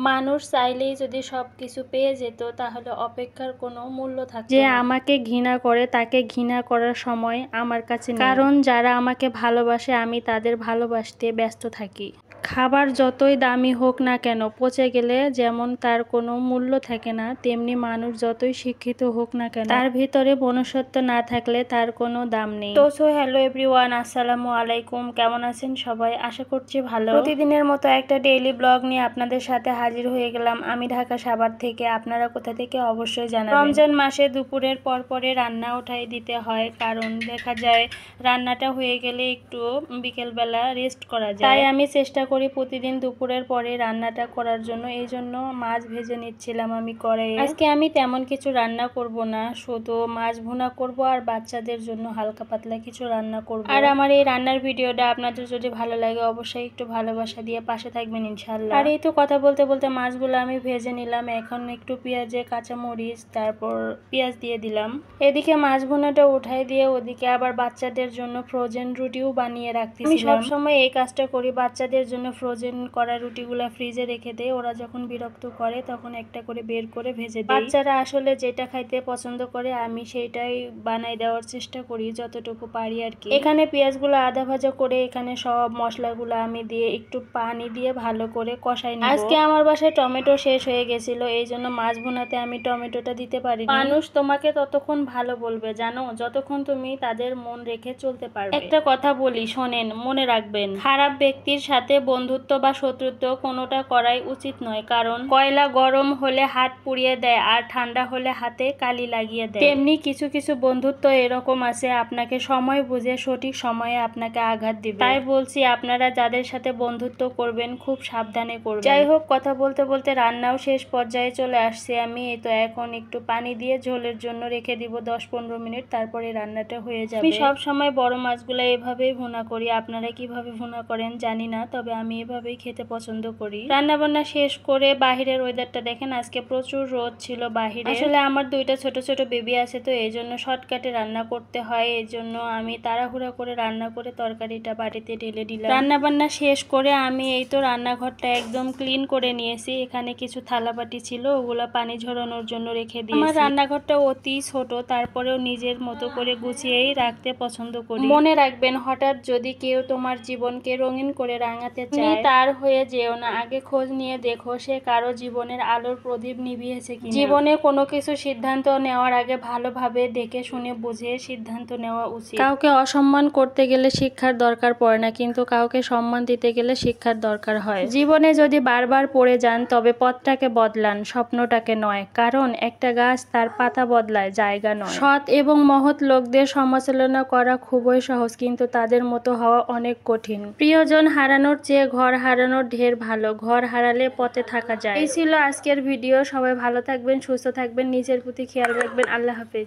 মানুষ চাইলেই যদি সবকিছু পেয়ে যেত তাহলে অপেক্ষার কোনো মূল্য থাকতো না। যে আমাকে ঘৃণা করে তাকে ঘৃণা করার সময় আমার কাছে নেই, কারণ যারা আমাকে ভালোবাসে আমি তাদের ভালোবাসতে ব্যস্ত থাকি। খাবার যতই দামি হোক না কেন পচে গেলে যেমন তার কোনো মূল্য থাকে না, তেমনি মানুষ যতই শিক্ষিত হোক না কেন তার ভিতরে মনুষ্যত্ব না থাকলে তার কোনো দাম নেই। তো হ্যালো এভরিওয়ান, আসসালামু আলাইকুম। কেমন আছেন সবাই? আশা করছি ভালো। প্রতিদিনের মতো একটা ডেইলি ব্লগ নিয়ে আপনাদের সাথে হাজির হয়ে গেলাম আমি ঢাকা সাভার থেকে। আপনারা কোথা থেকে অবশ্যই জানাবেন। রমজান মাসে দুপুরের পরে রান্না উঠাই দিতে হয়, কারণ দেখা যায় রান্নাটা হয়ে গেলে একটু বিকেলবেলা রেস্ট করা যায়। তাই আমি চেষ্টা করি প্রতিদিন দুপুরের পরে রান্নাটা করার জন্য। এই জন্য মাছ ভেজে নিচ্ছিলাম আমি কড়াইয়ে। আজকে আমি তেমন কিছু রান্না করব না, শুধু মাছ ভুনা করব আর বাচ্চাদের জন্য হালকা পাতলা কিছু রান্না করব। আর আমার এই রান্নার ভিডিওটা আপনাদের যদি ভালো লাগে অবশ্যই একটু ভালোবাসা দিয়ে পাশে থাকবেন ইনশাআল্লাহ। আর এই তো কথা বলতে বলতে মাছগুলো আমি ভেজে নিলাম। এখন একটু পেঁয়াজে কাঁচামরিচ তারপর পেঁয়াজ দিয়ে দিলাম। এদিকে মাছ ভুনাটা উঠাই দিয়ে ওদিকে আবার বাচ্চাদের জন্য ফ্রোজেন রুটিও বানিয়ে রাখতেছিলাম। আমি সবসময় এই কাজটা করি, বাচ্চাদের জন্য ফ্রোজেন করা রুটিগুলা ফ্রিজে রেখে দেই। ওরা যখন বিরক্ত করে তখন একটা করে বের করে ভেজে দিই। বাচ্চারা আসলে যেটা খাইতে পছন্দ করে আমি সেইটাই বানাই দেওয়ার চেষ্টা করি যতটুকু পারি আর কি। এখানে পেঁয়াজগুলো আধা ভাজা করে এখানে সব মশলাগুলো আমি দিয়ে একটু পানি দিয়ে ভালো করে কষাই নিব। আজকে আমার বাসায় টমেটো শেষ হয়ে গেছিল, এই জন্য মাছ ভুনাতে আমি টমেটোটা দিতে পারি। মানুষ তোমাকে ততক্ষণ ভালো বলবে জানো যতক্ষণ তুমি তাদের মন রেখে চলতে পারবে। একটা কথা বলি শোনেন, মনে রাখবেন, খারাপ ব্যক্তির সাথে বন্ধুত্ব বা শত্রুত্ব কোনোটা করাই উচিত নয়, কারণ কয়লা গরম হলে হাত পুড়িয়ে দেয় আর ঠান্ডা হলে হাতে কালি লাগিয়ে দেয়। তেমনি কিছু কিছু বন্ধুত্ব এরকম আছে আপনাকে সময় বুঝে সঠিক সময়ে আপনাকে আঘাত দিবে। তাই বলছি আপনারা যাদের সাথে বন্ধুত্ব করবেন খুব সাবধানে করবেন। যাই হোক, কথা বলতে বলতে রান্নাও শেষ পর্যায়ে চলে আসছে আমি। এই তো এখন একটু পানি দিয়ে ঝোলের জন্য রেখে দিব 10-15 মিনিট, তারপরে রান্নাটা হয়ে যাবে। আমি সব সময় বড় মাছগুলো এভাবেই ভুনা করি, আপনারা কিভাবে ভুনা করেন জানি না, তবে আমি এভাবেই খেতে পছন্দ করি। রান্না বান্না শেষ করে বাহিরের ওয়েদারটা দেখেন, আজকে প্রচুর রোদ ছিল বাহিরে। আসলে আমার দুইটা ছোট ছোট বেবি আছে, তো এই জন্য শর্টকাটে রান্না করতে হয়। এই জন্য আমি তাড়াহুড়া করে রান্না করে তরকারিটা বাটিতে ঢেলে দিলাম। রান্না বান্না শেষ করে আমি এই তো রান্নাঘরটা একদম ক্লিন করে নিয়েছি। এখানে কিছু থালাবাটি ছিল, ওগুলা পানি ঝরানোর জন্য রেখে দিয়েছি। আমার রান্নাঘরটা অতি ছোট, তারপরেও নিজের মতো করে গুছিয়েই রাখতে পছন্দ করি। মনে রাখবেন, হঠাৎ যদি কেউ তোমার জীবনকে রঙিন করে রাঙাতে চায় তার হয়ে যেও না, আগে খোঁজ নিয়ে দেখো সে কারো জীবনের আলোর প্রদীপ নিভিয়েছে কিনা। জীবনে কোনো কিছু সিদ্ধান্ত নেওয়ার আগে ভালোভাবে দেখে শুনে বুঝে সিদ্ধান্ত নেওয়া উচিত। কাউকে অসম্মান করতে গেলে শিক্ষার দরকার পড়ে না, কিন্তু কাউকে সম্মান দিতে গেলে শিক্ষার দরকার হয়। জীবনে যদি বারবার পড়ে যান তবে পথটাকে বদলান, স্বপ্নটাকে নয়, কারণ একটা গাছ তার পাতা বদলায়, জায়গা নয়। সৎ এবং মহৎ লোকদের সমালোচনা করা খুবই সহজ, কিন্তু তাদের মতো হওয়া অনেক কঠিন। প্রিয়জন হারানোর চেয়ে ঘর হারানোর ঢের ভালো, ঘর হারালে পথে থাকা যায়। এই ছিল আজকের ভিডিও। সবাই ভালো থাকবেন, সুস্থ থাকবেন, নিজের প্রতি খেয়াল রাখবেন। আল্লাহ হাফেজ।